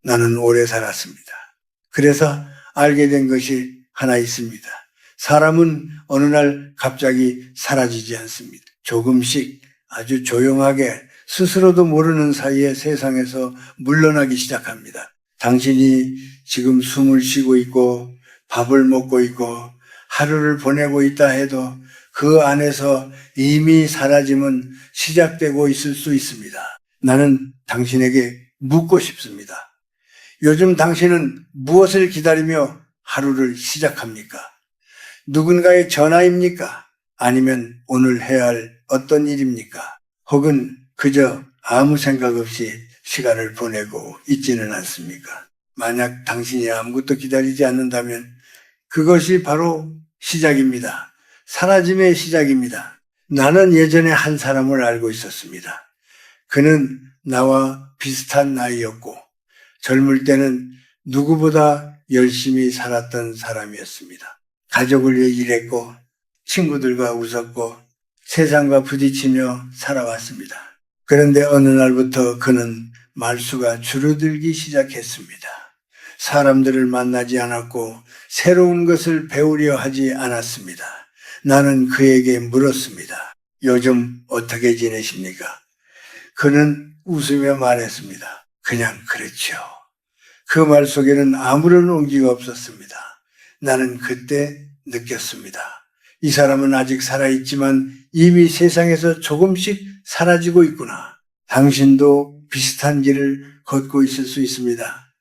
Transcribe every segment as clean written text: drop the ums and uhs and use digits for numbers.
나는 오래 살았습니다. 그래서 알게 된 것이 하나 있습니다. 사람은 어느 날 갑자기 사라지지 않습니다. 조금씩 아주 조용하게 스스로도 모르는 사이에 세상에서 물러나기 시작합니다. 당신이 지금 숨을 쉬고 있고 밥을 먹고 있고 하루를 보내고 있다 해도 그 안에서 이미 사라짐은 시작되고 있을 수 있습니다. 나는 당신에게 묻고 싶습니다. 요즘 당신은 무엇을 기다리며 하루를 시작합니까? 누군가의 전화입니까? 아니면 오늘 해야 할 어떤 일입니까? 혹은 그저 아무 생각 없이 시간을 보내고 있지는 않습니까? 만약 당신이 아무것도 기다리지 않는다면 그것이 바로 시작입니다. 사라짐의 시작입니다. 나는 예전에 한 사람을 알고 있었습니다. 그는 나와 비슷한 나이였고 젊을 때는 누구보다 열심히 살았던 사람이었습니다. 가족을 위해 일했고 친구들과 웃었고 세상과 부딪히며 살아왔습니다. 그런데 어느 날부터 그는 말수가 줄어들기 시작했습니다. 사람들을 만나지 않았고 새로운 것을 배우려 하지 않았습니다. 나는 그에게 물었습니다. 요즘 어떻게 지내십니까? 그는 웃으며 말했습니다. 그냥 그렇죠. 그 말 속에는 아무런 온기가 없었습니다. 나는 그때 느꼈습니다. 이 사람은 아직 살아있지만 이미 세상에서 조금씩 사라지고 있구나. 당신도 비슷한 길을 걷고 있을 수 있습니다.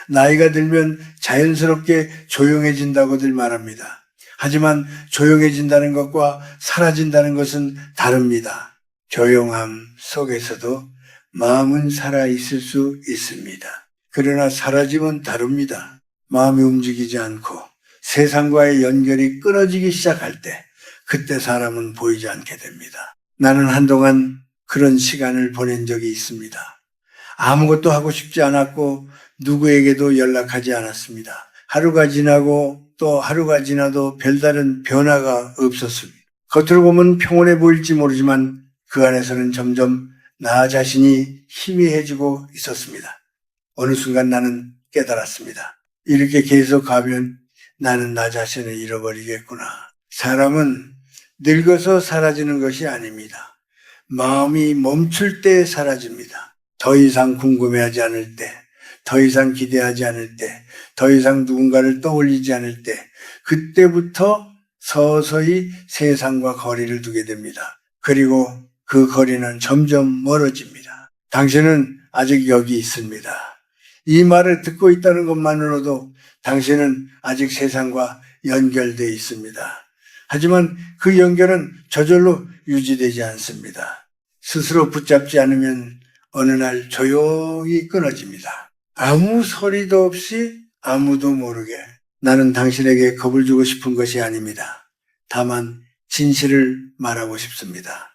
나이가 들면 자연스럽게 조용해진다고들 말합니다. 하지만 조용해진다는 것과 사라진다는 것은 다릅니다. 조용함 속에서도 마음은 살아있을 수 있습니다. 그러나 사라짐은 다릅니다. 마음이 움직이지 않고 세상과의 연결이 끊어지기 시작할 때 그때 사람은 보이지 않게 됩니다. 나는 한동안 그런 시간을 보낸 적이 있습니다. 아무것도 하고 싶지 않았고 누구에게도 연락하지 않았습니다. 하루가 지나고 또 하루가 지나도 별다른 변화가 없었습니다. 겉으로 보면 평온해 보일지 모르지만 그 안에서는 점점 나 자신이 희미해지고 있었습니다. 어느 순간 나는 깨달았습니다. 이렇게 계속 가면 나는 나 자신을 잃어버리겠구나. 사람은 늙어서 사라지는 것이 아닙니다. 마음이 멈출 때 사라집니다. 더 이상 궁금해하지 않을 때, 더 이상 기대하지 않을 때, 더 이상 누군가를 떠올리지 않을 때, 그때부터 서서히 세상과 거리를 두게 됩니다. 그리고 그 거리는 점점 멀어집니다. 당신은 아직 여기 있습니다. 이 말을 듣고 있다는 것만으로도 당신은 아직 세상과 연결되어 있습니다. 하지만 그 연결은 저절로 유지되지 않습니다. 스스로 붙잡지 않으면 어느 날 조용히 끊어집니다. 아무 소리도 없이 아무도 모르게. 나는 당신에게 겁을 주고 싶은 것이 아닙니다. 다만 진실을 말하고 싶습니다.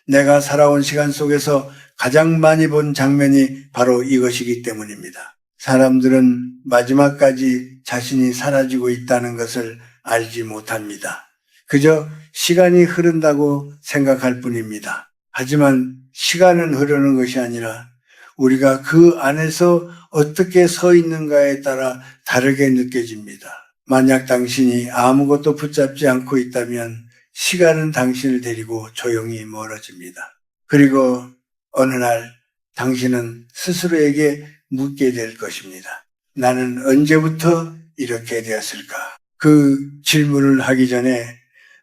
내가 살아온 시간 속에서 가장 많이 본 장면이 바로 이것이기 때문입니다. 사람들은 마지막까지 자신이 사라지고 있다는 것을 알지 못합니다. 그저 시간이 흐른다고 생각할 뿐입니다. 하지만 시간은 흐르는 것이 아니라 우리가 그 안에서 어떻게 서 있는가에 따라 다르게 느껴집니다. 만약 당신이 아무것도 붙잡지 않고 있다면 시간은 당신을 데리고 조용히 멀어집니다. 그리고 어느 날 당신은 스스로에게 묻게 될 것입니다. 나는 언제부터 이렇게 되었을까? 그 질문을 하기 전에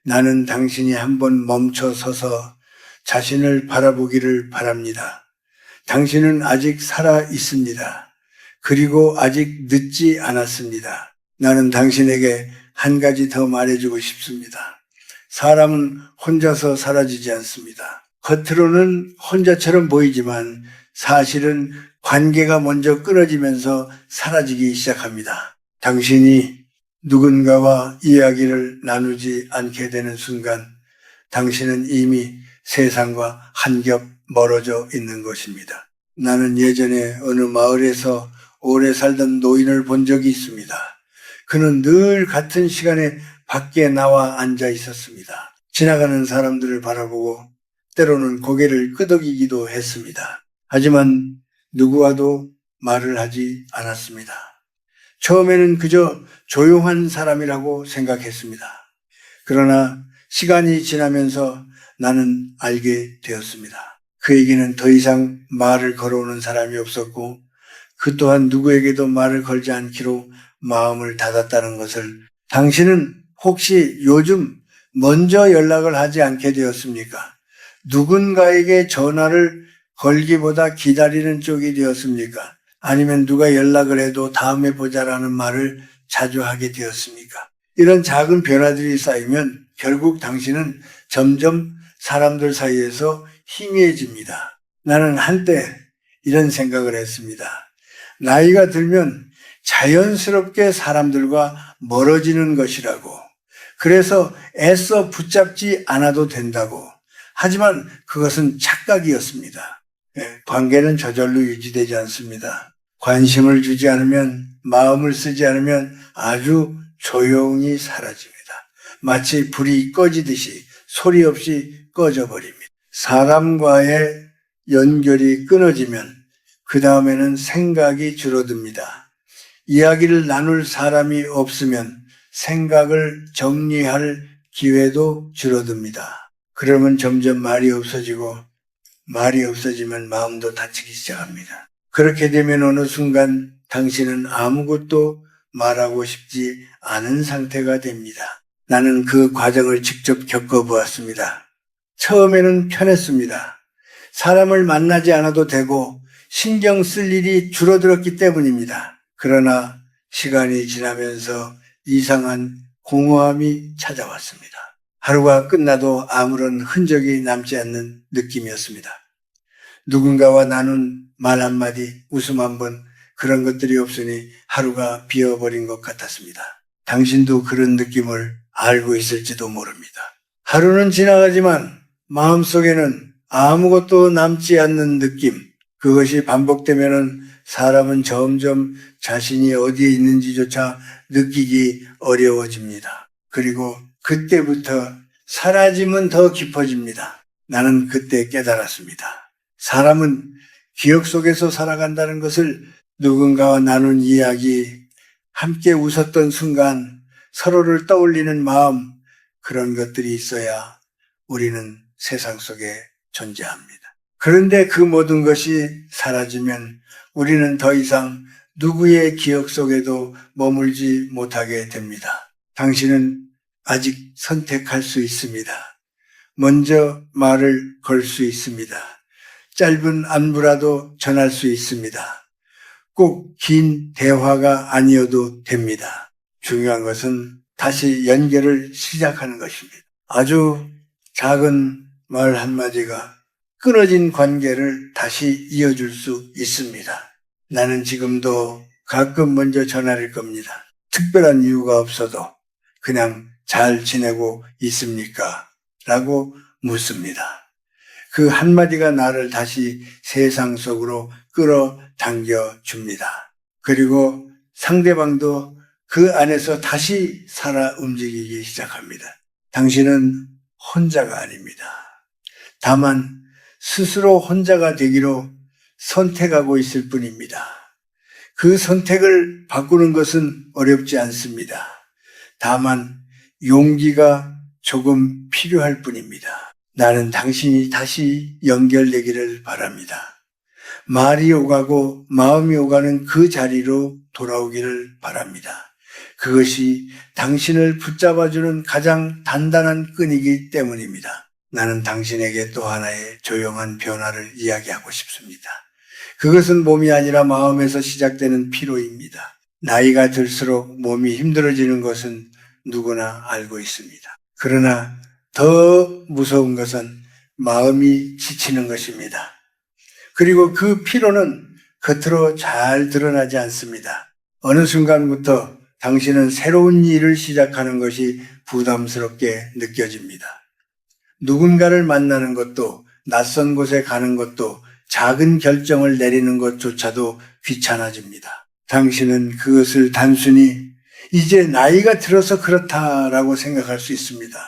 나는 당신이 한번 멈춰 서서 자신을 바라보기를 바랍니다. 당신은 아직 살아 있습니다. 그리고 아직 늦지 않았습니다. 나는 당신에게 한 가지 더 말해주고 싶습니다. 사람은 혼자서 사라지지 않습니다. 겉으로는 혼자처럼 보이지만 사실은 관계가 먼저 끊어지면서 사라지기 시작합니다. 당신이 누군가와 이야기를 나누지 않게 되는 순간 당신은 이미 세상과 한 겹 멀어져 있는 것입니다. 나는 예전에 어느 마을에서 오래 살던 노인을 본 적이 있습니다. 그는 늘 같은 시간에 밖에 나와 앉아 있었습니다. 지나가는 사람들을 바라보고 때로는 고개를 끄덕이기도 했습니다. 하지만 누구와도 말을 하지 않았습니다. 처음에는 그저 조용한 사람이라고 생각했습니다. 그러나 시간이 지나면서 나는 알게 되었습니다. 그에게는 더 이상 말을 걸어오는 사람이 없었고 그 또한 누구에게도 말을 걸지 않기로 마음을 닫았다는 것을 당신은 혹시 요즘 먼저 연락을 하지 않게 되었습니까? 누군가에게 전화를 걸기보다 기다리는 쪽이 되었습니까? 아니면 누가 연락을 해도 다음에 보자라는 말을 자주 하게 되었습니까? 이런 작은 변화들이 쌓이면 결국 당신은 점점 사람들 사이에서 희미해집니다. 나는 한때 이런 생각을 했습니다. 나이가 들면 자연스럽게 사람들과 멀어지는 것이라고. 그래서 애써 붙잡지 않아도 된다고. 하지만 그것은 착각이었습니다. 관계는 저절로 유지되지 않습니다. 관심을 주지 않으면, 마음을 쓰지 않으면 아주 조용히 사라집니다. 마치 불이 꺼지듯이 소리 없이 꺼져버립니다. 사람과의 연결이 끊어지면 그 다음에는 생각이 줄어듭니다. 이야기를 나눌 사람이 없으면 생각을 정리할 기회도 줄어듭니다. 그러면 점점 말이 없어지고 말이 없어지면 마음도 다치기 시작합니다. 그렇게 되면 어느 순간 당신은 아무것도 말하고 싶지 않은 상태가 됩니다. 나는 그 과정을 직접 겪어보았습니다. 처음에는 편했습니다. 사람을 만나지 않아도 되고 신경 쓸 일이 줄어들었기 때문입니다. 그러나 시간이 지나면서 이상한 공허함이 찾아왔습니다. 하루가 끝나도 아무런 흔적이 남지 않는 느낌이었습니다. 누군가와 나눈 말 한마디, 웃음 한번 그런 것들이 없으니 하루가 비어버린 것 같았습니다. 당신도 그런 느낌을 알고 있을지도 모릅니다. 하루는 지나가지만 마음속에는 아무것도 남지 않는 느낌, 그것이 반복되면은 사람은 점점 자신이 어디에 있는지조차 느끼기 어려워집니다. 그리고 그때부터 사라짐은 더 깊어집니다. 나는 그때 깨달았습니다. 사람은 기억 속에서 살아간다는 것을 누군가와 나눈 이야기, 함께 웃었던 순간, 서로를 떠올리는 마음, 그런 것들이 있어야 우리는 세상 속에 존재합니다. 그런데 그 모든 것이 사라지면 우리는 더 이상 누구의 기억 속에도 머물지 못하게 됩니다. 당신은 아직 선택할 수 있습니다. 먼저 말을 걸 수 있습니다. 짧은 안부라도 전할 수 있습니다. 꼭 긴 대화가 아니어도 됩니다. 중요한 것은 다시 연결을 시작하는 것입니다. 아주 작은 말 한마디가 끊어진 관계를 다시 이어줄 수 있습니다. 나는 지금도 가끔 먼저 전화를 겁니다. 특별한 이유가 없어도 그냥 잘 지내고 있습니까? 라고 묻습니다. 그 한마디가 나를 다시 세상 속으로 끌어당겨 줍니다. 그리고 상대방도 그 안에서 다시 살아 움직이기 시작합니다. 당신은 혼자가 아닙니다. 다만 스스로 혼자가 되기로 선택하고 있을 뿐입니다. 그 선택을 바꾸는 것은 어렵지 않습니다. 다만 용기가 조금 필요할 뿐입니다. 나는 당신이 다시 연결되기를 바랍니다. 말이 오가고 마음이 오가는 그 자리로 돌아오기를 바랍니다. 그것이 당신을 붙잡아주는 가장 단단한 끈이기 때문입니다. 나는 당신에게 또 하나의 조용한 변화를 이야기하고 싶습니다. 그것은 몸이 아니라 마음에서 시작되는 피로입니다. 나이가 들수록 몸이 힘들어지는 것은 누구나 알고 있습니다. 그러나 더 무서운 것은 마음이 지치는 것입니다. 그리고 그 피로는 겉으로 잘 드러나지 않습니다. 어느 순간부터 당신은 새로운 일을 시작하는 것이 부담스럽게 느껴집니다. 누군가를 만나는 것도, 낯선 곳에 가는 것도, 작은 결정을 내리는 것조차도 귀찮아집니다. 당신은 그것을 단순히 이제 나이가 들어서 그렇다라고 생각할 수 있습니다.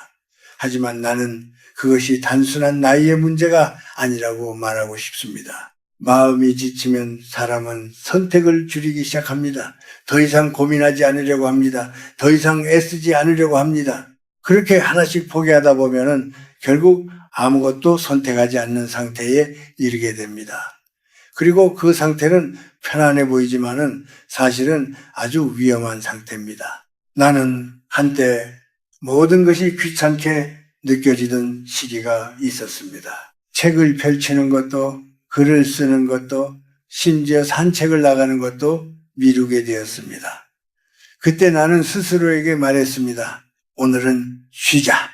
하지만 나는 그것이 단순한 나이의 문제가 아니라고 말하고 싶습니다. 마음이 지치면 사람은 선택을 줄이기 시작합니다. 더 이상 고민하지 않으려고 합니다. 더 이상 애쓰지 않으려고 합니다. 그렇게 하나씩 포기하다 보면은 결국 아무것도 선택하지 않는 상태에 이르게 됩니다. 그리고 그 상태는 편안해 보이지만은 사실은 아주 위험한 상태입니다. 나는 한때 모든 것이 귀찮게 느껴지던 시기가 있었습니다. 책을 펼치는 것도, 글을 쓰는 것도, 심지어 산책을 나가는 것도 미루게 되었습니다. 그때 나는 스스로에게 말했습니다. 오늘은 쉬자.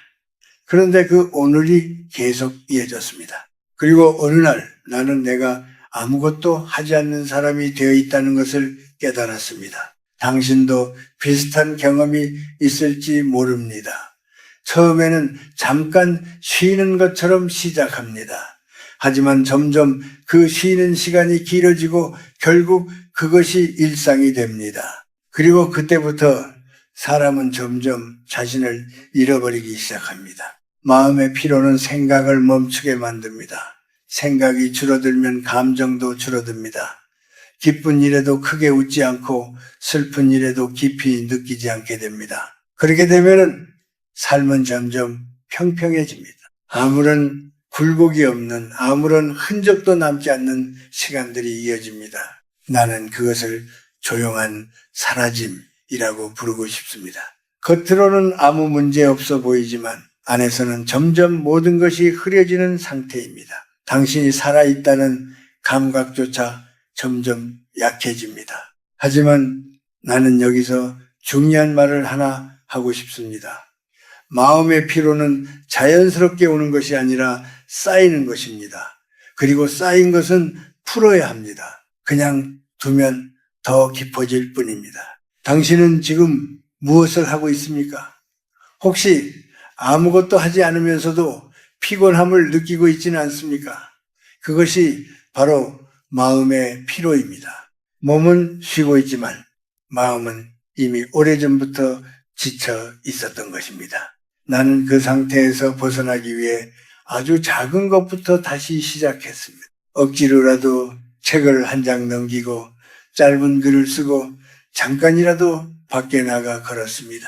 그런데 그 오늘이 계속 이어졌습니다. 그리고 어느 날 나는 내가 아무것도 하지 않는 사람이 되어 있다는 것을 깨달았습니다. 당신도 비슷한 경험이 있을지 모릅니다. 처음에는 잠깐 쉬는 것처럼 시작합니다. 하지만 점점 그 쉬는 시간이 길어지고 결국 그것이 일상이 됩니다. 그리고 그때부터 사람은 점점 자신을 잃어버리기 시작합니다. 마음의 피로는 생각을 멈추게 만듭니다. 생각이 줄어들면 감정도 줄어듭니다. 기쁜 일에도 크게 웃지 않고 슬픈 일에도 깊이 느끼지 않게 됩니다. 그렇게 되면은 삶은 점점 평평해집니다. 아무런 굴곡이 없는, 아무런 흔적도 남지 않는 시간들이 이어집니다. 나는 그것을 조용한 사라짐이라고 부르고 싶습니다. 겉으로는 아무 문제 없어 보이지만 안에서는 점점 모든 것이 흐려지는 상태입니다. 당신이 살아있다는 감각조차 점점 약해집니다. 하지만 나는 여기서 중요한 말을 하나 하고 싶습니다. 마음의 피로는 자연스럽게 오는 것이 아니라 쌓이는 것입니다. 그리고 쌓인 것은 풀어야 합니다. 그냥 두면 더 깊어질 뿐입니다. 당신은 지금 무엇을 하고 있습니까? 혹시 아무것도 하지 않으면서도 피곤함을 느끼고 있지는 않습니까? 그것이 바로 마음의 피로입니다. 몸은 쉬고 있지만 마음은 이미 오래전부터 지쳐 있었던 것입니다. 나는 그 상태에서 벗어나기 위해 아주 작은 것부터 다시 시작했습니다. 억지로라도 책을 한 장 넘기고 짧은 글을 쓰고 잠깐이라도 밖에 나가 걸었습니다.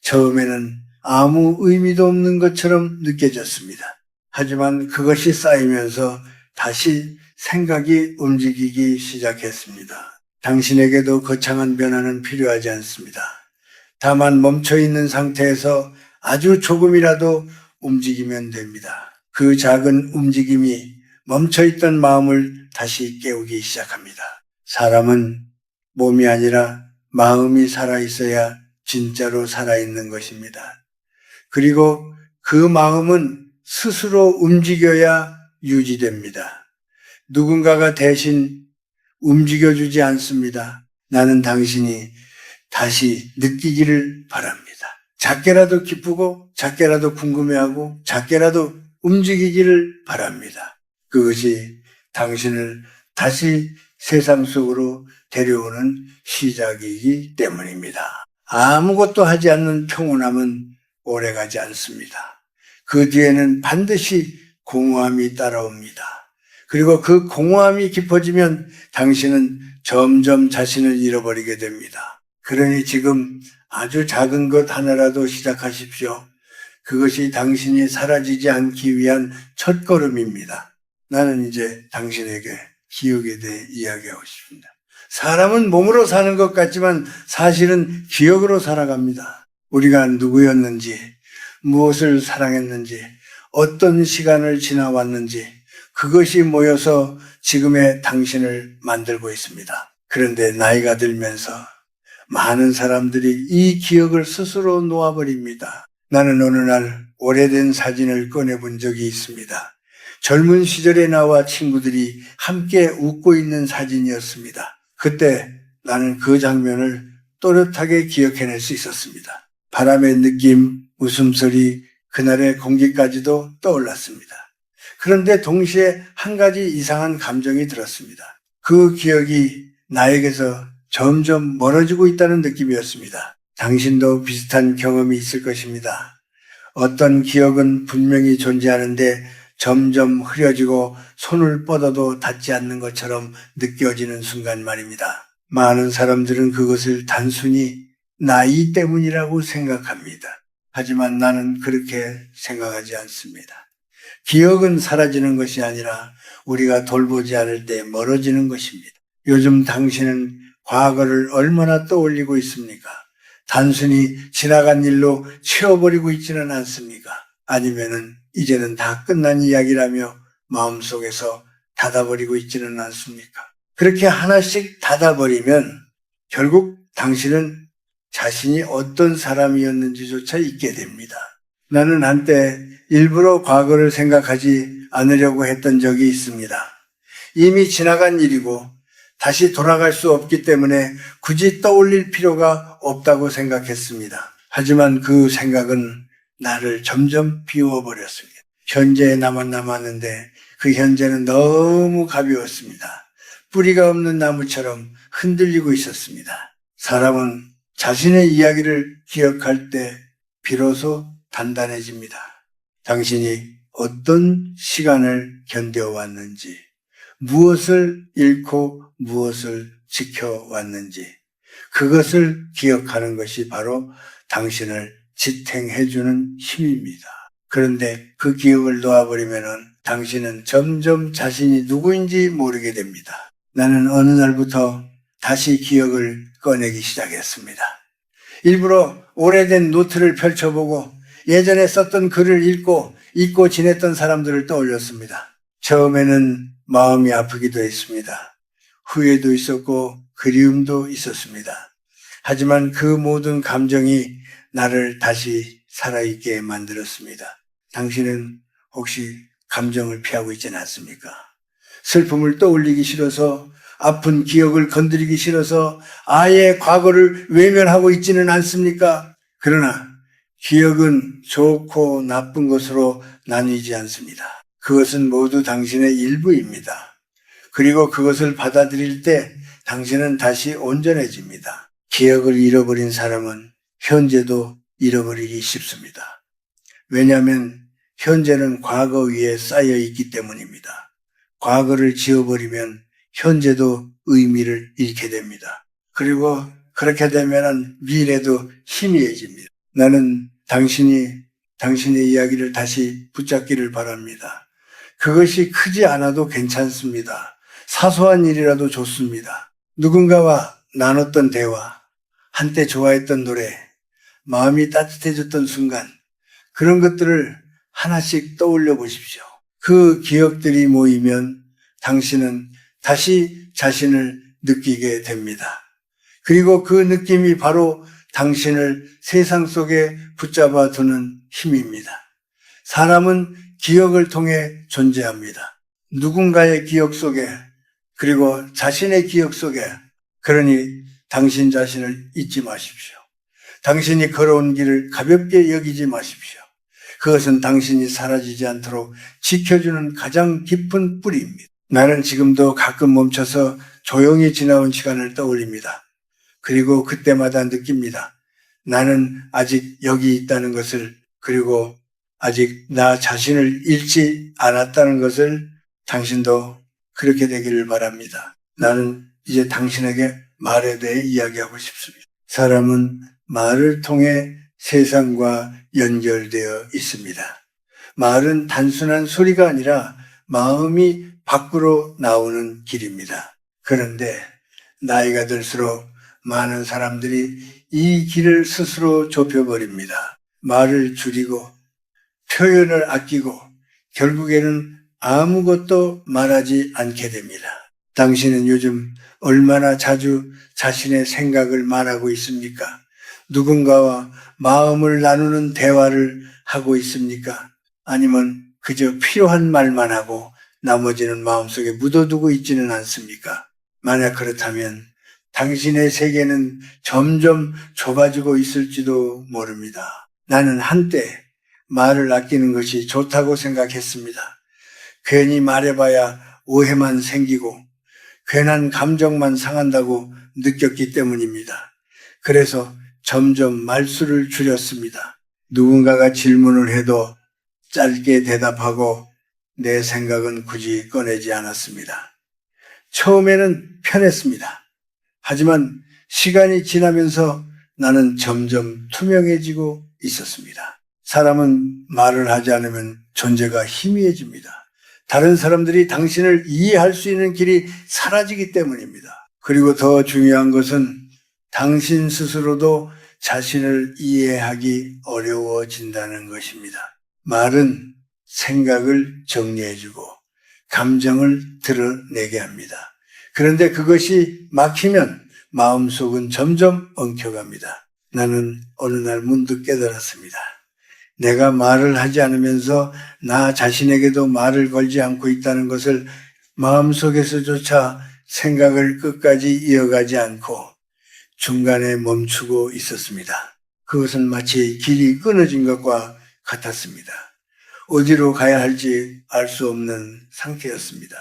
처음에는 아무 의미도 없는 것처럼 느껴졌습니다. 하지만 그것이 쌓이면서 다시 생각이 움직이기 시작했습니다. 당신에게도 거창한 변화는 필요하지 않습니다. 다만 멈춰있는 상태에서 아주 조금이라도 움직이면 됩니다. 그 작은 움직임이 멈춰있던 마음을 다시 깨우기 시작합니다. 사람은 몸이 아니라 마음이 살아있어야 진짜로 살아있는 것입니다. 그리고 그 마음은 스스로 움직여야 유지됩니다. 누군가가 대신 움직여주지 않습니다. 나는 당신이 다시 느끼기를 바랍니다. 작게라도 기쁘고 작게라도 궁금해하고 작게라도 움직이기를 바랍니다. 그것이 당신을 다시 세상 속으로 데려오는 시작이기 때문입니다. 아무것도 하지 않는 평온함은 오래가지 않습니다. 그 뒤에는 반드시 공허함이 따라옵니다. 그리고 그 공허함이 깊어지면 당신은 점점 자신을 잃어버리게 됩니다. 그러니 지금 아주 작은 것 하나라도 시작하십시오. 그것이 당신이 사라지지 않기 위한 첫걸음입니다. 나는 이제 당신에게 기억에 대해 이야기하고 싶습니다. 사람은 몸으로 사는 것 같지만 사실은 기억으로 살아갑니다. 우리가 누구였는지, 무엇을 사랑했는지, 어떤 시간을 지나왔는지 그것이 모여서 지금의 당신을 만들고 있습니다. 그런데 나이가 들면서 많은 사람들이 이 기억을 스스로 놓아버립니다. 나는 어느 날 오래된 사진을 꺼내본 적이 있습니다. 젊은 시절에 나와 친구들이 함께 웃고 있는 사진이었습니다. 그때 나는 그 장면을 또렷하게 기억해낼 수 있었습니다. 바람의 느낌, 웃음소리, 그날의 공기까지도 떠올랐습니다. 그런데 동시에 한 가지 이상한 감정이 들었습니다. 그 기억이 나에게서 점점 멀어지고 있다는 느낌이었습니다. 당신도 비슷한 경험이 있을 것입니다. 어떤 기억은 분명히 존재하는데 점점 흐려지고 손을 뻗어도 닿지 않는 것처럼 느껴지는 순간 말입니다. 많은 사람들은 그것을 단순히 나이 때문이라고 생각합니다. 하지만 나는 그렇게 생각하지 않습니다. 기억은 사라지는 것이 아니라 우리가 돌보지 않을 때 멀어지는 것입니다. 요즘 당신은 과거를 얼마나 떠올리고 있습니까? 단순히 지나간 일로 치워버리고 있지는 않습니까? 아니면은 이제는 다 끝난 이야기라며 마음속에서 닫아버리고 있지는 않습니까? 그렇게 하나씩 닫아버리면 결국 당신은 자신이 어떤 사람이었는지조차 잊게 됩니다. 나는 한때 일부러 과거를 생각하지 않으려고 했던 적이 있습니다. 이미 지나간 일이고 다시 돌아갈 수 없기 때문에 굳이 떠올릴 필요가 없다고 생각했습니다. 하지만 그 생각은 나를 점점 비워버렸습니다. 현재에 남았는데 그 현재는 너무 가벼웠습니다. 뿌리가 없는 나무처럼 흔들리고 있었습니다. 사람은 자신의 이야기를 기억할 때 비로소 단단해집니다. 당신이 어떤 시간을 견뎌왔는지, 무엇을 잃고 무엇을 지켜왔는지, 그것을 기억하는 것이 바로 당신을 지탱해주는 힘입니다. 그런데 그 기억을 놓아버리면 당신은 점점 자신이 누구인지 모르게 됩니다. 나는 어느 날부터 다시 기억을 꺼내기 시작했습니다. 일부러 오래된 노트를 펼쳐보고 예전에 썼던 글을 읽고 잊고 지냈던 사람들을 떠올렸습니다. 처음에는 마음이 아프기도 했습니다. 후회도 있었고 그리움도 있었습니다. 하지만 그 모든 감정이 나를 다시 살아있게 만들었습니다. 당신은 혹시 감정을 피하고 있지는 않습니까? 슬픔을 떠올리기 싫어서, 아픈 기억을 건드리기 싫어서 아예 과거를 외면하고 있지는 않습니까? 그러나 기억은 좋고 나쁜 것으로 나뉘지 않습니다. 그것은 모두 당신의 일부입니다. 그리고 그것을 받아들일 때 당신은 다시 온전해집니다. 기억을 잃어버린 사람은 현재도 잃어버리기 쉽습니다. 왜냐하면 현재는 과거 위에 쌓여 있기 때문입니다. 과거를 지워버리면 현재도 의미를 잃게 됩니다. 그리고 그렇게 되면 미래도 희미해집니다. 나는 당신의 이야기를 다시 붙잡기를 바랍니다. 그것이 크지 않아도 괜찮습니다. 사소한 일이라도 좋습니다. 누군가와 나눴던 대화, 한때 좋아했던 노래, 마음이 따뜻해졌던 순간, 그런 것들을 하나씩 떠올려 보십시오. 그 기억들이 모이면 당신은 다시 자신을 느끼게 됩니다. 그리고 그 느낌이 바로 당신을 세상 속에 붙잡아 두는 힘입니다. 사람은 기억을 통해 존재합니다. 누군가의 기억 속에, 그리고 자신의 기억 속에. 그러니 당신 자신을 잊지 마십시오. 당신이 걸어온 길을 가볍게 여기지 마십시오. 그것은 당신이 사라지지 않도록 지켜주는 가장 깊은 뿌리입니다. 나는 지금도 가끔 멈춰서 조용히 지나온 시간을 떠올립니다. 그리고 그때마다 느낍니다. 나는 아직 여기 있다는 것을, 그리고 아직 나 자신을 잃지 않았다는 것을. 당신도 그렇게 되기를 바랍니다. 나는 이제 당신에게 말에 대해 이야기하고 싶습니다. 사람은 말을 통해 세상과 연결되어 있습니다. 말은 단순한 소리가 아니라 마음이 밖으로 나오는 길입니다. 그런데 나이가 들수록 많은 사람들이 이 길을 스스로 좁혀버립니다. 말을 줄이고 표현을 아끼고 결국에는 아무것도 말하지 않게 됩니다. 당신은 요즘 얼마나 자주 자신의 생각을 말하고 있습니까? 누군가와 마음을 나누는 대화를 하고 있습니까? 아니면 그저 필요한 말만 하고 나머지는 마음속에 묻어두고 있지는 않습니까? 만약 그렇다면 당신의 세계는 점점 좁아지고 있을지도 모릅니다. 나는 한때 말을 아끼는 것이 좋다고 생각했습니다. 괜히 말해봐야 오해만 생기고 괜한 감정만 상한다고 느꼈기 때문입니다. 그래서 점점 말수를 줄였습니다. 누군가가 질문을 해도 짧게 대답하고 내 생각은 굳이 꺼내지 않았습니다. 처음에는 편했습니다. 하지만 시간이 지나면서 나는 점점 투명해지고 있었습니다. 사람은 말을 하지 않으면 존재가 희미해집니다. 다른 사람들이 당신을 이해할 수 있는 길이 사라지기 때문입니다. 그리고 더 중요한 것은 당신 스스로도 자신을 이해하기 어려워진다는 것입니다. 말은 생각을 정리해주고 감정을 드러내게 합니다. 그런데 그것이 막히면 마음속은 점점 엉켜갑니다. 나는 어느 날 문득 깨달았습니다. 내가 말을 하지 않으면서 나 자신에게도 말을 걸지 않고 있다는 것을 마음속에서조차 생각을 끝까지 이어가지 않고 중간에 멈추고 있었습니다. 그것은 마치 길이 끊어진 것과 같았습니다. 어디로 가야 할지 알 수 없는 상태였습니다.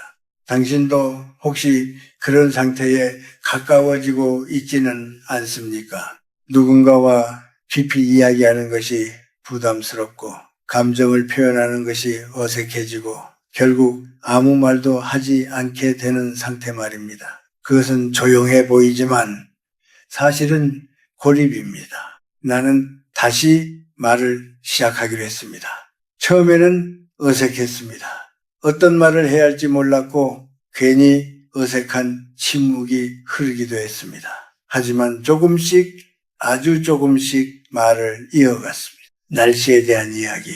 당신도 혹시 그런 상태에 가까워지고 있지는 않습니까? 누군가와 깊이 이야기하는 것이 부담스럽고 감정을 표현하는 것이 어색해지고 결국 아무 말도 하지 않게 되는 상태 말입니다. 그것은 조용해 보이지만 사실은 고립입니다. 나는 다시 말을 시작하기로 했습니다. 처음에는 어색했습니다. 어떤 말을 해야 할지 몰랐고 괜히 어색한 침묵이 흐르기도 했습니다. 하지만 조금씩 아주 조금씩 말을 이어갔습니다. 날씨에 대한 이야기,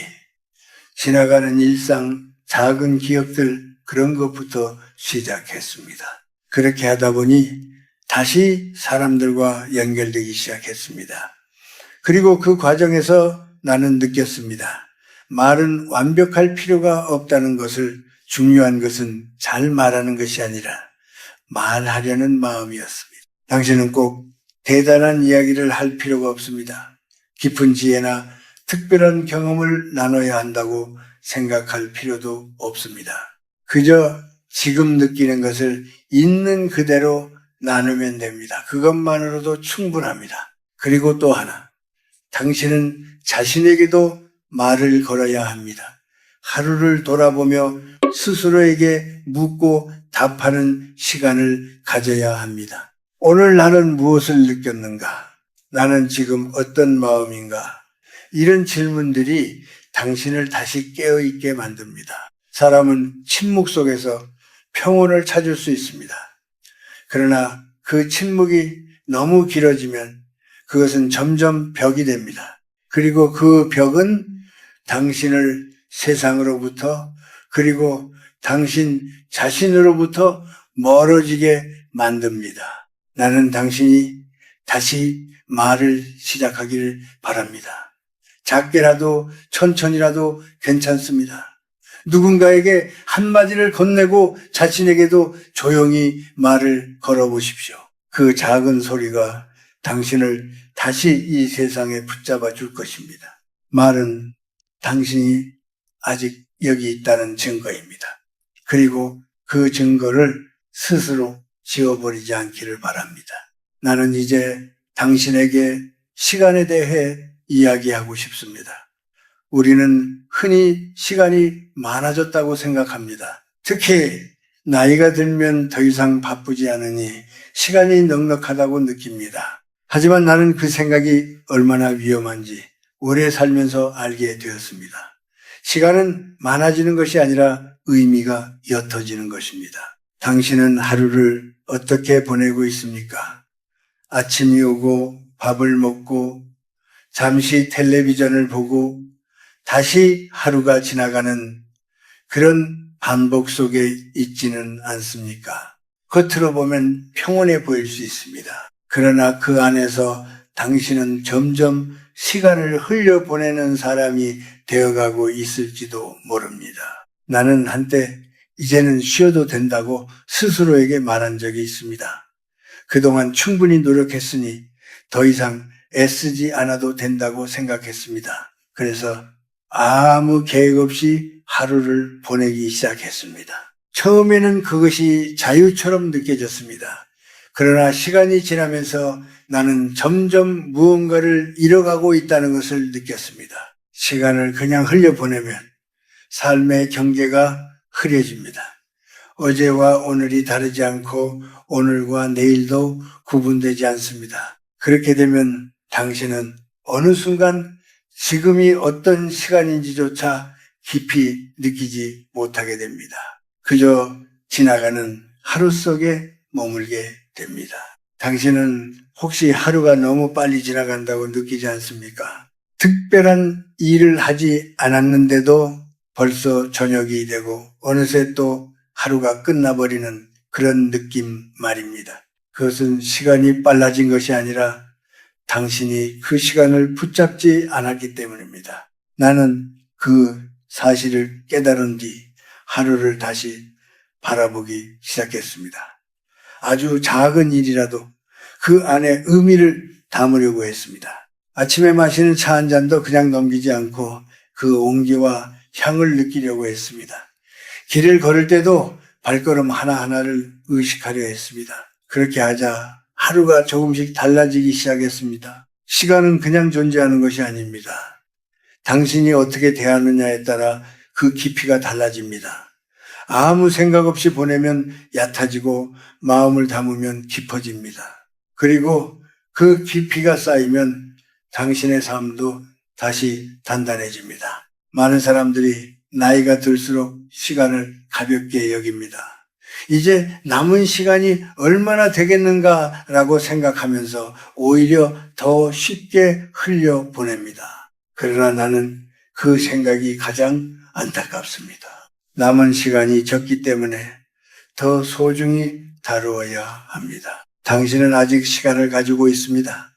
지나가는 일상, 작은 기억들 그런 것부터 시작했습니다. 그렇게 하다 보니 다시 사람들과 연결되기 시작했습니다. 그리고 그 과정에서 나는 느꼈습니다. 말은 완벽할 필요가 없다는 것을 중요한 것은 잘 말하는 것이 아니라 말하려는 마음이었습니다. 당신은 꼭 대단한 이야기를 할 필요가 없습니다. 깊은 지혜나 특별한 경험을 나눠야 한다고 생각할 필요도 없습니다. 그저 지금 느끼는 것을 있는 그대로 나누면 됩니다. 그것만으로도 충분합니다. 그리고 또 하나, 당신은 자신에게도 말을 걸어야 합니다. 하루를 돌아보며 스스로에게 묻고 답하는 시간을 가져야 합니다. 오늘 나는 무엇을 느꼈는가? 나는 지금 어떤 마음인가? 이런 질문들이 당신을 다시 깨어있게 만듭니다. 사람은 침묵 속에서 평온을 찾을 수 있습니다. 그러나 그 침묵이 너무 길어지면 그것은 점점 벽이 됩니다. 그리고 그 벽은 당신을 세상으로부터 그리고 당신 자신으로부터 멀어지게 만듭니다. 나는 당신이 다시 말을 시작하기를 바랍니다. 작게라도 천천히라도 괜찮습니다. 누군가에게 한마디를 건네고 자신에게도 조용히 말을 걸어보십시오. 그 작은 소리가 당신을 다시 이 세상에 붙잡아 줄 것입니다. 말은 당신이 아직 여기 있다는 증거입니다. 그리고 그 증거를 스스로 지워버리지 않기를 바랍니다. 나는 이제 당신에게 시간에 대해 이야기하고 싶습니다. 우리는 흔히 시간이 많아졌다고 생각합니다. 특히 나이가 들면 더 이상 바쁘지 않으니 시간이 넉넉하다고 느낍니다. 하지만 나는 그 생각이 얼마나 위험한지 오래 살면서 알게 되었습니다. 시간은 많아지는 것이 아니라 의미가 옅어지는 것입니다. 당신은 하루를 어떻게 보내고 있습니까? 아침이 오고 밥을 먹고 잠시 텔레비전을 보고 다시 하루가 지나가는 그런 반복 속에 있지는 않습니까? 겉으로 보면 평온해 보일 수 있습니다. 그러나 그 안에서 당신은 점점 시간을 흘려보내는 사람이 되어가고 있을지도 모릅니다. 나는 한때 이제는 쉬어도 된다고 스스로에게 말한 적이 있습니다. 그동안 충분히 노력했으니 더 이상 애쓰지 않아도 된다고 생각했습니다. 그래서 아무 계획 없이 하루를 보내기 시작했습니다. 처음에는 그것이 자유처럼 느껴졌습니다. 그러나 시간이 지나면서 나는 점점 무언가를 잃어가고 있다는 것을 느꼈습니다. 시간을 그냥 흘려보내면 삶의 경계가 흐려집니다. 어제와 오늘이 다르지 않고 오늘과 내일도 구분되지 않습니다. 그렇게 되면 당신은 어느 순간 지금이 어떤 시간인지조차 깊이 느끼지 못하게 됩니다. 그저 지나가는 하루 속에 머물게 됩니다. 당신은 혹시 하루가 너무 빨리 지나간다고 느끼지 않습니까? 특별한 일을 하지 않았는데도 벌써 저녁이 되고 어느새 또 하루가 끝나버리는 그런 느낌 말입니다. 그것은 시간이 빨라진 것이 아니라 당신이 그 시간을 붙잡지 않았기 때문입니다. 나는 그 사실을 깨달은 뒤 하루를 다시 바라보기 시작했습니다. 아주 작은 일이라도 그 안에 의미를 담으려고 했습니다. 아침에 마시는 차 한 잔도 그냥 넘기지 않고 그 온기와 향을 느끼려고 했습니다. 길을 걸을 때도 발걸음 하나하나를 의식하려 했습니다. 그렇게 하자 하루가 조금씩 달라지기 시작했습니다. 시간은 그냥 존재하는 것이 아닙니다. 당신이 어떻게 대하느냐에 따라 그 깊이가 달라집니다. 아무 생각 없이 보내면 얕아지고 마음을 담으면 깊어집니다. 그리고 그 깊이가 쌓이면 당신의 삶도 다시 단단해집니다. 많은 사람들이 나이가 들수록 시간을 가볍게 여깁니다. 이제 남은 시간이 얼마나 되겠는가라고 생각하면서 오히려 더 쉽게 흘려보냅니다. 그러나 나는 그 생각이 가장 안타깝습니다. 남은 시간이 적기 때문에 더 소중히 다루어야 합니다. 당신은 아직 시간을 가지고 있습니다.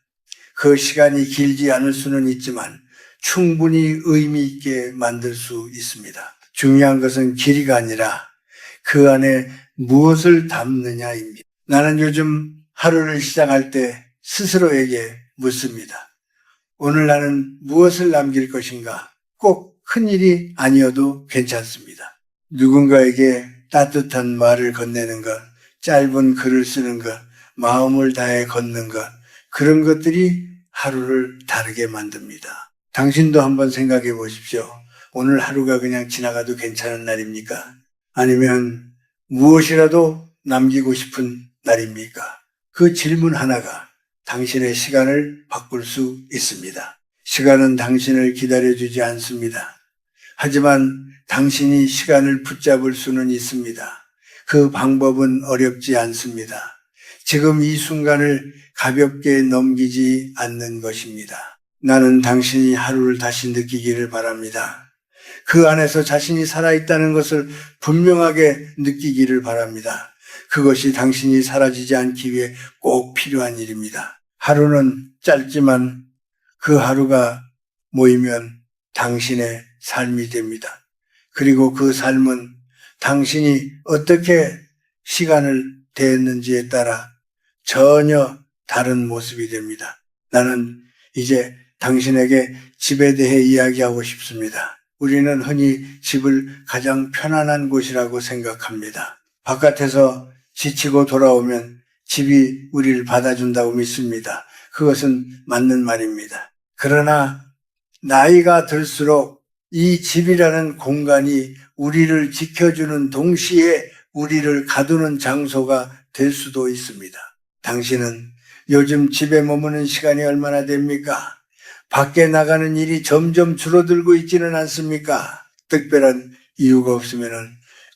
그 시간이 길지 않을 수는 있지만 충분히 의미 있게 만들 수 있습니다. 중요한 것은 길이가 아니라 그 안에 무엇을 담느냐입니다. 나는 요즘 하루를 시작할 때 스스로에게 묻습니다. 오늘 나는 무엇을 남길 것인가? 꼭 큰일이 아니어도 괜찮습니다. 누군가에게 따뜻한 말을 건네는 것, 짧은 글을 쓰는 것, 마음을 다해 걷는 것, 그런 것들이 하루를 다르게 만듭니다. 당신도 한번 생각해 보십시오. 오늘 하루가 그냥 지나가도 괜찮은 날입니까? 아니면 무엇이라도 남기고 싶은 날입니까? 그 질문 하나가 당신의 시간을 바꿀 수 있습니다. 시간은 당신을 기다려주지 않습니다. 하지만 당신이 시간을 붙잡을 수는 있습니다. 그 방법은 어렵지 않습니다. 지금 이 순간을 가볍게 넘기지 않는 것입니다. 나는 당신이 하루를 다시 느끼기를 바랍니다. 그 안에서 자신이 살아있다는 것을 분명하게 느끼기를 바랍니다. 그것이 당신이 사라지지 않기 위해 꼭 필요한 일입니다. 하루는 짧지만 그 하루가 모이면 당신의 삶이 됩니다. 그리고 그 삶은 당신이 어떻게 시간을 대했는지에 따라 전혀 다른 모습이 됩니다. 나는 이제 당신에게 집에 대해 이야기하고 싶습니다. 우리는 흔히 집을 가장 편안한 곳이라고 생각합니다. 바깥에서 지치고 돌아오면 집이 우리를 받아준다고 믿습니다. 그것은 맞는 말입니다. 그러나 나이가 들수록 이 집이라는 공간이 우리를 지켜주는 동시에 우리를 가두는 장소가 될 수도 있습니다. 당신은 요즘 집에 머무는 시간이 얼마나 됩니까? 밖에 나가는 일이 점점 줄어들고 있지는 않습니까? 특별한 이유가 없으면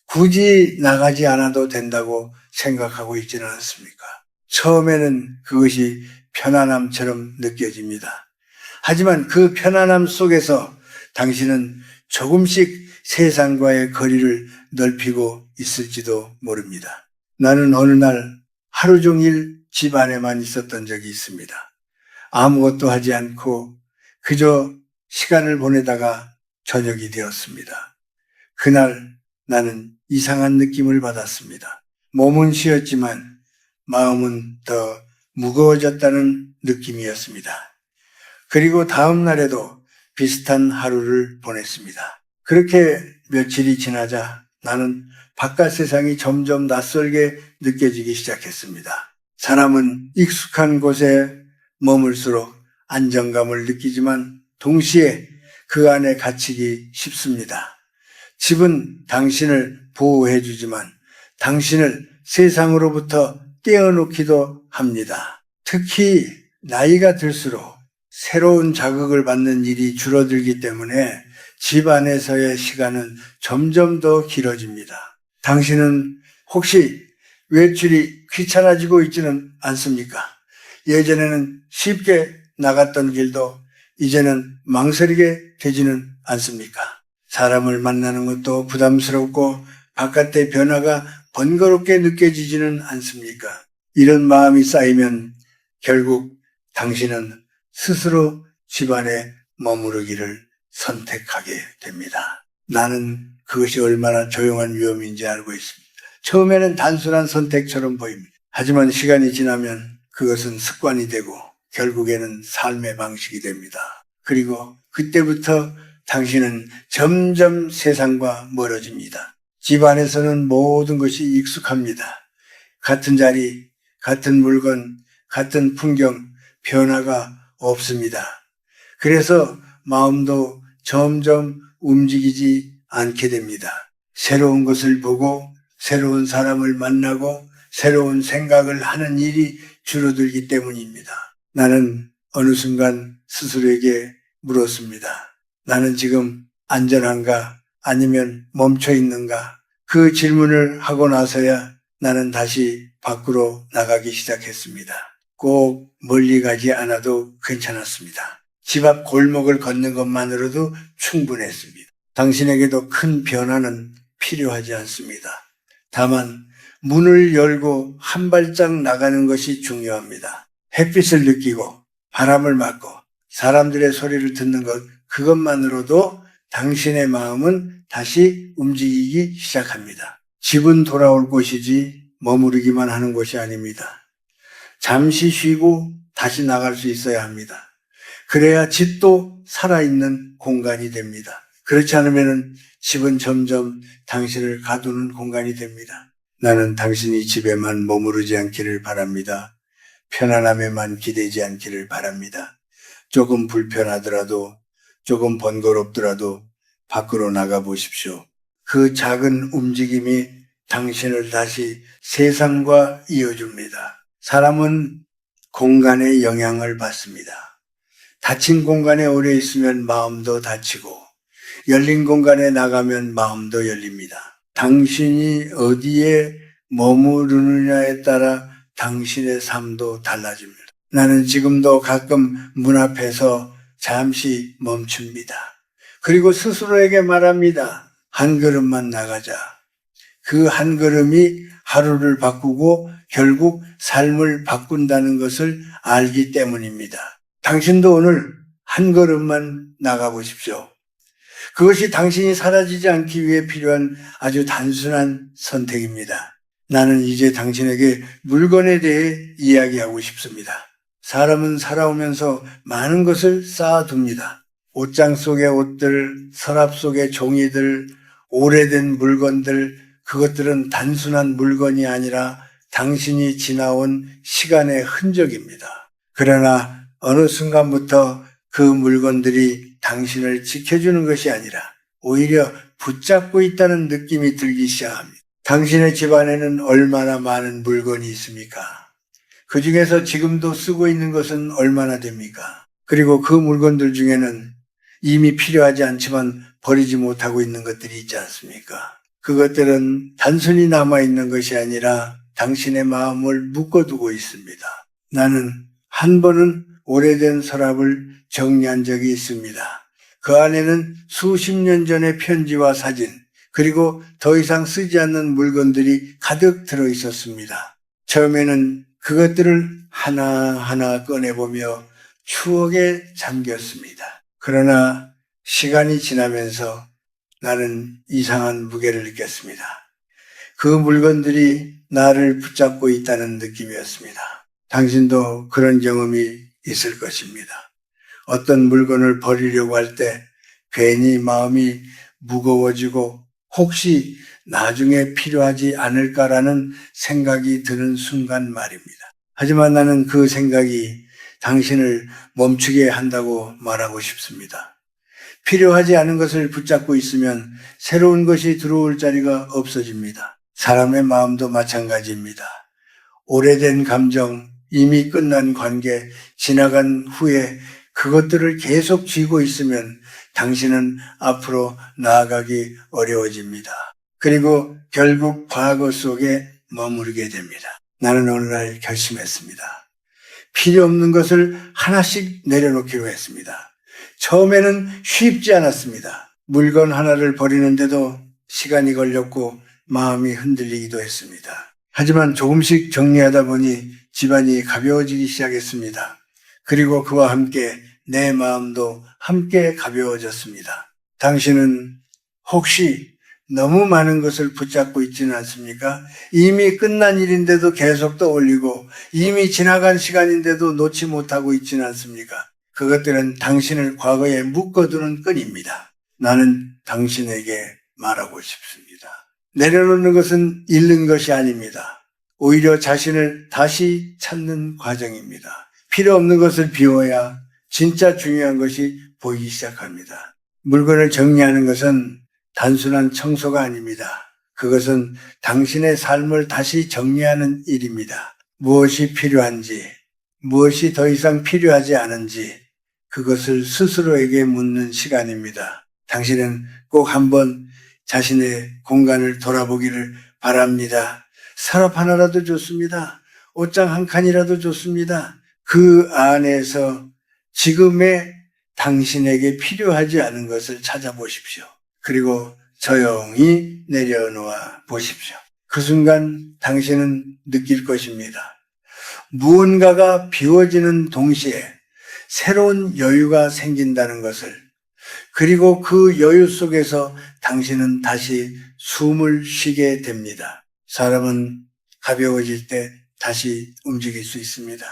굳이 나가지 않아도 된다고 생각하고 있지는 않습니까? 처음에는 그것이 편안함처럼 느껴집니다. 하지만 그 편안함 속에서 당신은 조금씩 세상과의 거리를 넓히고 있을지도 모릅니다. 나는 어느 날 하루 종일 집 안에만 있었던 적이 있습니다. 아무것도 하지 않고 그저 시간을 보내다가 저녁이 되었습니다. 그날 나는 이상한 느낌을 받았습니다. 몸은 쉬었지만 마음은 더 무거워졌다는 느낌이었습니다. 그리고 다음 날에도 비슷한 하루를 보냈습니다. 그렇게 며칠이 지나자 나는 바깥 세상이 점점 낯설게 느껴지기 시작했습니다. 사람은 익숙한 곳에 머물수록 안정감을 느끼지만 동시에 그 안에 갇히기 쉽습니다. 집은 당신을 보호해 주지만 당신을 세상으로부터 떼어놓기도 합니다. 특히 나이가 들수록 새로운 자극을 받는 일이 줄어들기 때문에 집 안에서의 시간은 점점 더 길어집니다. 당신은 혹시 외출이 귀찮아지고 있지는 않습니까? 예전에는 쉽게 나갔던 길도 이제는 망설이게 되지는 않습니까? 사람을 만나는 것도 부담스럽고 바깥의 변화가 번거롭게 느껴지지는 않습니까? 이런 마음이 쌓이면 결국 당신은 스스로 집안에 머무르기를 선택하게 됩니다. 나는 그것이 얼마나 조용한 위험인지 알고 있습니다. 처음에는 단순한 선택처럼 보입니다. 하지만 시간이 지나면 그것은 습관이 되고 결국에는 삶의 방식이 됩니다. 그리고 그때부터 당신은 점점 세상과 멀어집니다. 집 안에서는 모든 것이 익숙합니다. 같은 자리, 같은 물건, 같은 풍경, 변화가 없습니다. 그래서 마음도 점점 움직이지 않게 됩니다. 새로운 것을 보고 새로운 사람을 만나고 새로운 생각을 하는 일이 줄어들기 때문입니다. 나는 어느 순간 스스로에게 물었습니다. 나는 지금 안전한가 아니면 멈춰 있는가? 그 질문을 하고 나서야 나는 다시 밖으로 나가기 시작했습니다. 꼭 멀리 가지 않아도 괜찮았습니다. 집 앞 골목을 걷는 것만으로도 충분했습니다. 당신에게도 큰 변화는 필요하지 않습니다. 다만 문을 열고 한 발짝 나가는 것이 중요합니다. 햇빛을 느끼고 바람을 맞고 사람들의 소리를 듣는 것, 그것만으로도 당신의 마음은 다시 움직이기 시작합니다. 집은 돌아올 곳이지 머무르기만 하는 곳이 아닙니다. 잠시 쉬고 다시 나갈 수 있어야 합니다. 그래야 집도 살아있는 공간이 됩니다. 그렇지 않으면 집은 점점 당신을 가두는 공간이 됩니다. 나는 당신이 집에만 머무르지 않기를 바랍니다. 편안함에만 기대지 않기를 바랍니다. 조금 불편하더라도, 조금 번거롭더라도 밖으로 나가 보십시오. 그 작은 움직임이 당신을 다시 세상과 이어줍니다. 사람은 공간에 영향을 받습니다. 닫힌 공간에 오래 있으면 마음도 닫히고 열린 공간에 나가면 마음도 열립니다. 당신이 어디에 머무르느냐에 따라 당신의 삶도 달라집니다. 나는 지금도 가끔 문 앞에서 잠시 멈춥니다. 그리고 스스로에게 말합니다. 한 걸음만 나가자. 그 한 걸음이 하루를 바꾸고 결국 삶을 바꾼다는 것을 알기 때문입니다. 당신도 오늘 한 걸음만 나가보십시오. 그것이 당신이 사라지지 않기 위해 필요한 아주 단순한 선택입니다. 나는 이제 당신에게 물건에 대해 이야기하고 싶습니다. 사람은 살아오면서 많은 것을 쌓아둡니다. 옷장 속의 옷들, 서랍 속의 종이들, 오래된 물건들, 그것들은 단순한 물건이 아니라 당신이 지나온 시간의 흔적입니다. 그러나 어느 순간부터 그 물건들이 당신을 지켜주는 것이 아니라 오히려 붙잡고 있다는 느낌이 들기 시작합니다. 당신의 집안에는 얼마나 많은 물건이 있습니까? 그 중에서 지금도 쓰고 있는 것은 얼마나 됩니까? 그리고 그 물건들 중에는 이미 필요하지 않지만 버리지 못하고 있는 것들이 있지 않습니까? 그것들은 단순히 남아있는 것이 아니라 당신의 마음을 묶어두고 있습니다. 나는 한 번은 오래된 서랍을 정리한 적이 있습니다. 그 안에는 수십 년 전의 편지와 사진, 그리고 더 이상 쓰지 않는 물건들이 가득 들어 있었습니다. 처음에는 그것들을 하나하나 꺼내보며 추억에 잠겼습니다. 그러나 시간이 지나면서 나는 이상한 무게를 느꼈습니다. 그 물건들이 나를 붙잡고 있다는 느낌이었습니다. 당신도 그런 경험이 있을 것입니다. 어떤 물건을 버리려고 할 때 괜히 마음이 무거워지고 혹시 나중에 필요하지 않을까라는 생각이 드는 순간 말입니다. 하지만 나는 그 생각이 당신을 멈추게 한다고 말하고 싶습니다. 필요하지 않은 것을 붙잡고 있으면 새로운 것이 들어올 자리가 없어집니다. 사람의 마음도 마찬가지입니다. 오래된 감정, 이미 끝난 관계, 지나간 후에 그것들을 계속 쥐고 있으면 당신은 앞으로 나아가기 어려워집니다. 그리고 결국 과거 속에 머무르게 됩니다. 나는 어느 날 결심했습니다. 필요 없는 것을 하나씩 내려놓기로 했습니다. 처음에는 쉽지 않았습니다. 물건 하나를 버리는데도 시간이 걸렸고 마음이 흔들리기도 했습니다. 하지만 조금씩 정리하다 보니 집안이 가벼워지기 시작했습니다. 그리고 그와 함께 내 마음도 함께 가벼워졌습니다. 당신은 혹시 너무 많은 것을 붙잡고 있지는 않습니까? 이미 끝난 일인데도 계속 떠올리고 이미 지나간 시간인데도 놓지 못하고 있지는 않습니까? 그것들은 당신을 과거에 묶어두는 끈입니다. 나는 당신에게 말하고 싶습니다. 내려놓는 것은 잃는 것이 아닙니다. 오히려 자신을 다시 찾는 과정입니다. 필요 없는 것을 비워야 진짜 중요한 것이 보이기 시작합니다. 물건을 정리하는 것은 단순한 청소가 아닙니다. 그것은 당신의 삶을 다시 정리하는 일입니다. 무엇이 필요한지, 무엇이 더 이상 필요하지 않은지 그것을 스스로에게 묻는 시간입니다. 당신은 꼭 한번 자신의 공간을 돌아보기를 바랍니다. 서랍 하나라도 좋습니다. 옷장 한 칸이라도 좋습니다. 그 안에서 지금의 당신에게 필요하지 않은 것을 찾아보십시오. 그리고 조용히 내려놓아 보십시오. 그 순간 당신은 느낄 것입니다. 무언가가 비워지는 동시에 새로운 여유가 생긴다는 것을, 그리고 그 여유 속에서 당신은 다시 숨을 쉬게 됩니다. 사람은 가벼워질 때 다시 움직일 수 있습니다.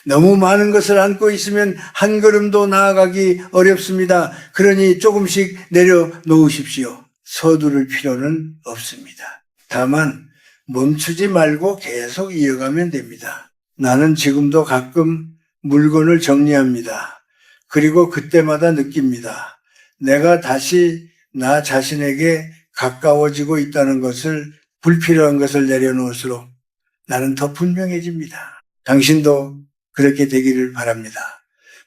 너무 많은 것을 안고 있으면 한 걸음도 나아가기 어렵습니다. 그러니 조금씩 내려놓으십시오. 서두를 필요는 없습니다. 다만 멈추지 말고 계속 이어가면 됩니다. 나는 지금도 가끔 물건을 정리합니다. 그리고 그때마다 느낍니다. 내가 다시 나 자신에게 가까워지고 있다는 것을, 불필요한 것을 내려놓을수록 나는 더 분명해집니다. 당신도 그렇게 되기를 바랍니다.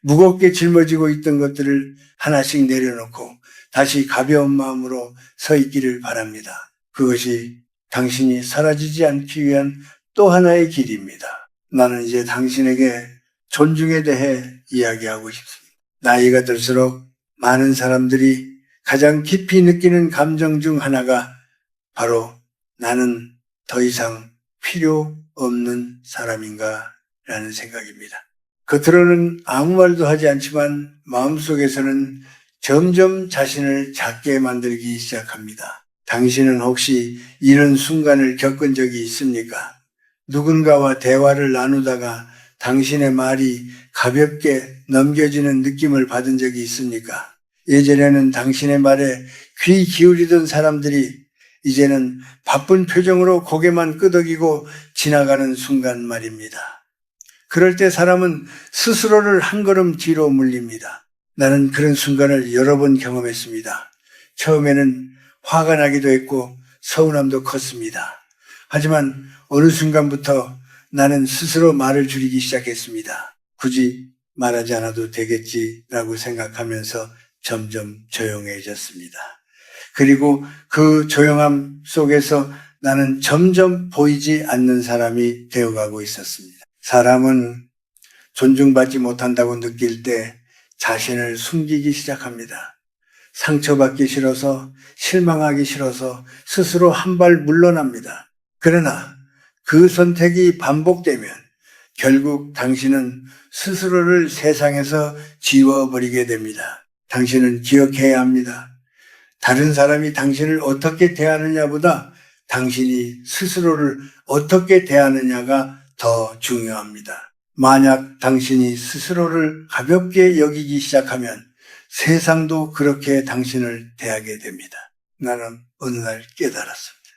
무겁게 짊어지고 있던 것들을 하나씩 내려놓고 다시 가벼운 마음으로 서 있기를 바랍니다. 그것이 당신이 사라지지 않기 위한 또 하나의 길입니다. 나는 이제 당신에게 존중에 대해 이야기하고 싶습니다. 나이가 들수록 많은 사람들이 가장 깊이 느끼는 감정 중 하나가 바로 나는 더 이상 필요 없는 사람인가 라는 생각입니다. 겉으로는 아무 말도 하지 않지만 마음속에서는 점점 자신을 작게 만들기 시작합니다. 당신은 혹시 이런 순간을 겪은 적이 있습니까? 누군가와 대화를 나누다가 당신의 말이 가볍게 넘겨지는 느낌을 받은 적이 있습니까? 예전에는 당신의 말에 귀 기울이던 사람들이 이제는 바쁜 표정으로 고개만 끄덕이고 지나가는 순간 말입니다. 그럴 때 사람은 스스로를 한 걸음 뒤로 물립니다. 나는 그런 순간을 여러 번 경험했습니다. 처음에는 화가 나기도 했고 서운함도 컸습니다. 하지만 어느 순간부터 나는 스스로 말을 줄이기 시작했습니다. 굳이 말하지 않아도 되겠지라고 생각하면서 점점 조용해졌습니다. 그리고 그 조용함 속에서 나는 점점 보이지 않는 사람이 되어가고 있었습니다. 사람은 존중받지 못한다고 느낄 때 자신을 숨기기 시작합니다. 상처받기 싫어서, 실망하기 싫어서 스스로 한 발 물러납니다. 그러나 그 선택이 반복되면 결국 당신은 스스로를 세상에서 지워버리게 됩니다. 당신은 기억해야 합니다. 다른 사람이 당신을 어떻게 대하느냐보다 당신이 스스로를 어떻게 대하느냐가 더 중요합니다. 만약 당신이 스스로를 가볍게 여기기 시작하면 세상도 그렇게 당신을 대하게 됩니다. 나는 어느 날 깨달았습니다.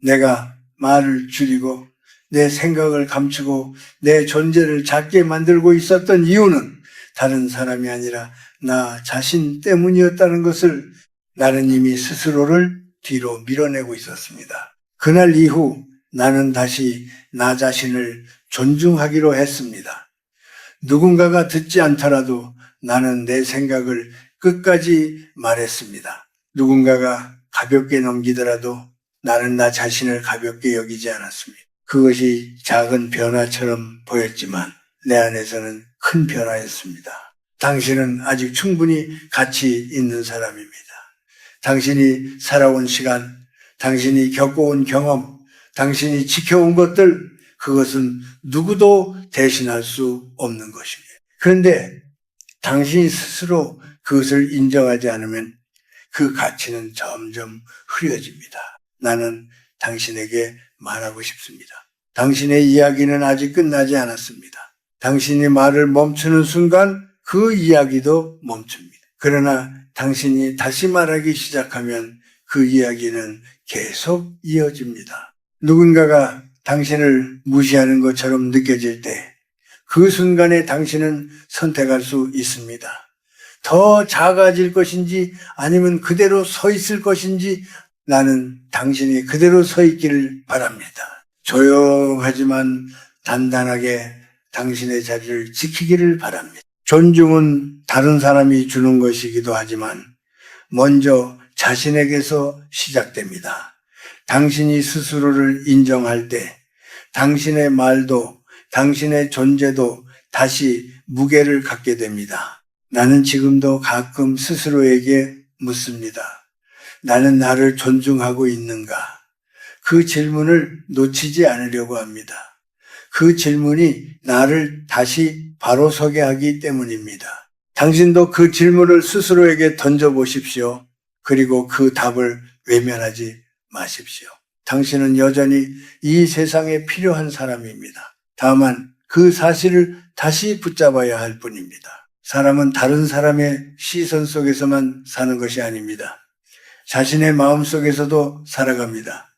내가 말을 줄이고 내 생각을 감추고 내 존재를 작게 만들고 있었던 이유는 다른 사람이 아니라 나 자신 때문이었다는 것을 나는 이미 스스로를 뒤로 밀어내고 있었습니다. 그날 이후 나는 다시 나 자신을 존중하기로 했습니다. 누군가가 듣지 않더라도 나는 내 생각을 끝까지 말했습니다. 누군가가 가볍게 넘기더라도 나는 나 자신을 가볍게 여기지 않았습니다. 그것이 작은 변화처럼 보였지만 내 안에서는 큰 변화였습니다. 당신은 아직 충분히 가치 있는 사람입니다. 당신이 살아온 시간, 당신이 겪어온 경험, 당신이 지켜온 것들, 그것은 누구도 대신할 수 없는 것입니다. 그런데 당신이 스스로 그것을 인정하지 않으면 그 가치는 점점 흐려집니다. 나는 당신에게 말하고 싶습니다. 당신의 이야기는 아직 끝나지 않았습니다. 당신이 말을 멈추는 순간 그 이야기도 멈춥니다. 그러나 당신이 다시 말하기 시작하면 그 이야기는 계속 이어집니다. 누군가가 당신을 무시하는 것처럼 느껴질 때 그 순간에 당신은 선택할 수 있습니다. 더 작아질 것인지 아니면 그대로 서 있을 것인지 나는 당신이 그대로 서 있기를 바랍니다. 조용하지만 단단하게 당신의 자리를 지키기를 바랍니다. 존중은 다른 사람이 주는 것이기도 하지만 먼저 자신에게서 시작됩니다. 당신이 스스로를 인정할 때 당신의 말도 당신의 존재도 다시 무게를 갖게 됩니다. 나는 지금도 가끔 스스로에게 묻습니다. 나는 나를 존중하고 있는가? 그 질문을 놓치지 않으려고 합니다. 그 질문이 나를 다시 바로 서게 하기 때문입니다. 당신도 그 질문을 스스로에게 던져보십시오. 그리고 그 답을 외면하지 마십시오. 당신은 여전히 이 세상에 필요한 사람입니다. 다만 그 사실을 다시 붙잡아야 할 뿐입니다. 사람은 다른 사람의 시선 속에서만 사는 것이 아닙니다. 자신의 마음 속에서도 살아갑니다.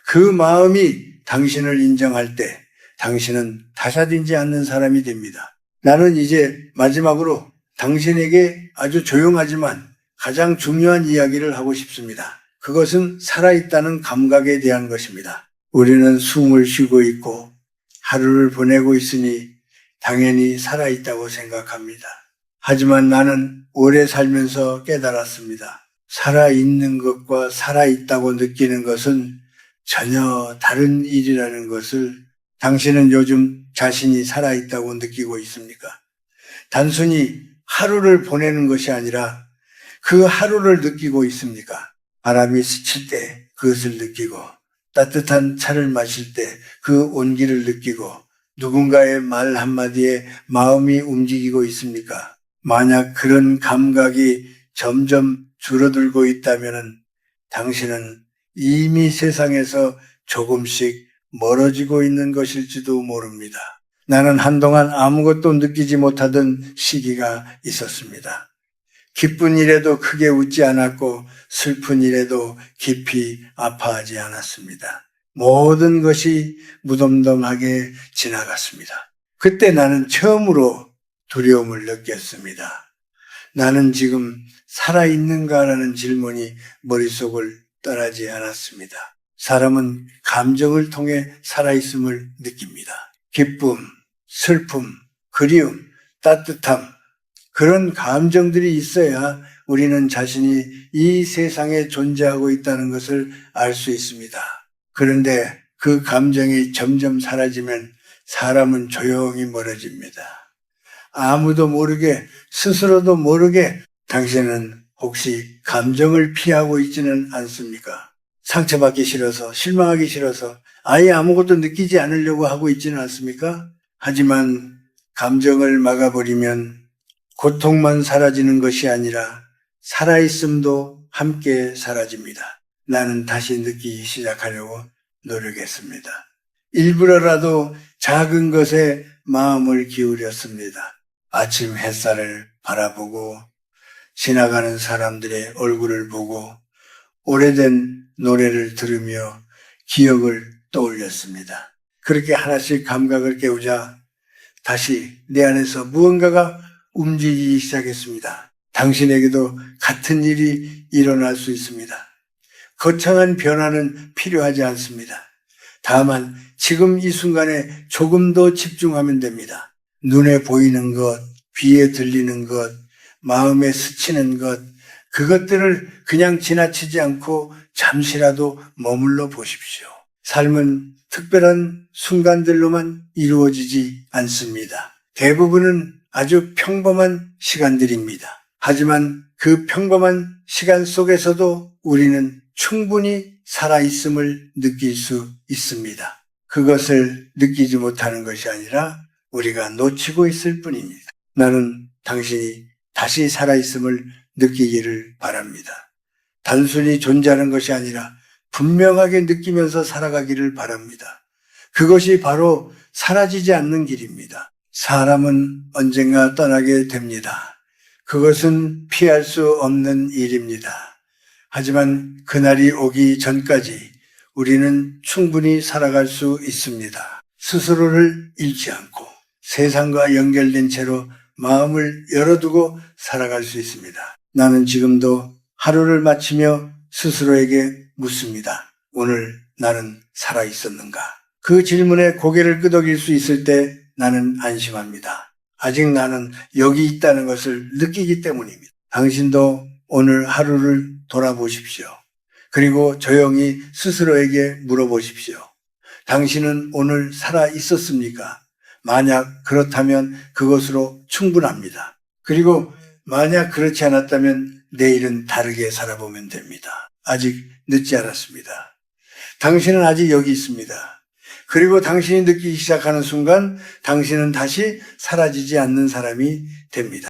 그 마음이 당신을 인정할 때 당신은 타사되지 않는 사람이 됩니다. 나는 이제 마지막으로 당신에게 아주 조용하지만 가장 중요한 이야기를 하고 싶습니다. 그것은 살아있다는 감각에 대한 것입니다. 우리는 숨을 쉬고 있고 하루를 보내고 있으니 당연히 살아있다고 생각합니다. 하지만 나는 오래 살면서 깨달았습니다. 살아있는 것과 살아있다고 느끼는 것은 전혀 다른 일이라는 것을 당신은 요즘 자신이 살아있다고 느끼고 있습니까? 단순히 하루를 보내는 것이 아니라 그 하루를 느끼고 있습니까? 바람이 스칠 때 그것을 느끼고 따뜻한 차를 마실 때 그 온기를 느끼고 누군가의 말 한마디에 마음이 움직이고 있습니까? 만약 그런 감각이 점점 줄어들고 있다면 당신은 이미 세상에서 조금씩 멀어지고 있는 것일지도 모릅니다. 나는 한동안 아무것도 느끼지 못하던 시기가 있었습니다. 기쁜 일에도 크게 웃지 않았고 슬픈 일에도 깊이 아파하지 않았습니다. 모든 것이 무덤덤하게 지나갔습니다. 그때 나는 처음으로 두려움을 느꼈습니다. 나는 지금 살아있는가라는 질문이 머릿속을 떠나지 않았습니다. 사람은 감정을 통해 살아있음을 느낍니다. 기쁨, 슬픔, 그리움, 따뜻함, 그런 감정들이 있어야 우리는 자신이 이 세상에 존재하고 있다는 것을 알 수 있습니다. 그런데 그 감정이 점점 사라지면 사람은 조용히 멀어집니다. 아무도 모르게 스스로도 모르게 당신은 혹시 감정을 피하고 있지는 않습니까? 상처받기 싫어서 실망하기 싫어서 아예 아무것도 느끼지 않으려고 하고 있지는 않습니까? 하지만 감정을 막아버리면 고통만 사라지는 것이 아니라 살아있음도 함께 사라집니다. 나는 다시 느끼기 시작하려고 노력했습니다. 일부러라도 작은 것에 마음을 기울였습니다. 아침 햇살을 바라보고 지나가는 사람들의 얼굴을 보고 오래된 노래를 들으며 기억을 떠올렸습니다. 그렇게 하나씩 감각을 깨우자 다시 내 안에서 무언가가 움직이기 시작했습니다. 당신에게도 같은 일이 일어날 수 있습니다. 거창한 변화는 필요하지 않습니다. 다만 지금 이 순간에 조금 더 집중하면 됩니다. 눈에 보이는 것, 귀에 들리는 것, 마음에 스치는 것, 그것들을 그냥 지나치지 않고 잠시라도 머물러 보십시오. 삶은 특별한 순간들로만 이루어지지 않습니다. 대부분은 아주 평범한 시간들입니다. 하지만 그 평범한 시간 속에서도 우리는 충분히 살아있음을 느낄 수 있습니다. 그것을 느끼지 못하는 것이 아니라 우리가 놓치고 있을 뿐입니다. 나는 당신이 다시 살아있음을 느끼기를 바랍니다. 단순히 존재하는 것이 아니라 분명하게 느끼면서 살아가기를 바랍니다. 그것이 바로 사라지지 않는 길입니다. 사람은 언젠가 떠나게 됩니다. 그것은 피할 수 없는 일입니다. 하지만 그날이 오기 전까지 우리는 충분히 살아갈 수 있습니다. 스스로를 잃지 않고 세상과 연결된 채로 마음을 열어두고 살아갈 수 있습니다. 나는 지금도 하루를 마치며 스스로에게 묻습니다. 오늘 나는 살아있었는가? 그 질문에 고개를 끄덕일 수 있을 때 나는 안심합니다. 아직 나는 여기 있다는 것을 느끼기 때문입니다. 당신도 오늘 하루를 돌아보십시오. 그리고 조용히 스스로에게 물어보십시오. 당신은 오늘 살아 있었습니까? 만약 그렇다면 그것으로 충분합니다. 그리고 만약 그렇지 않았다면 내일은 다르게 살아보면 됩니다. 아직 늦지 않았습니다. 당신은 아직 여기 있습니다. 그리고 당신이 느끼기 시작하는 순간 당신은 다시 사라지지 않는 사람이 됩니다.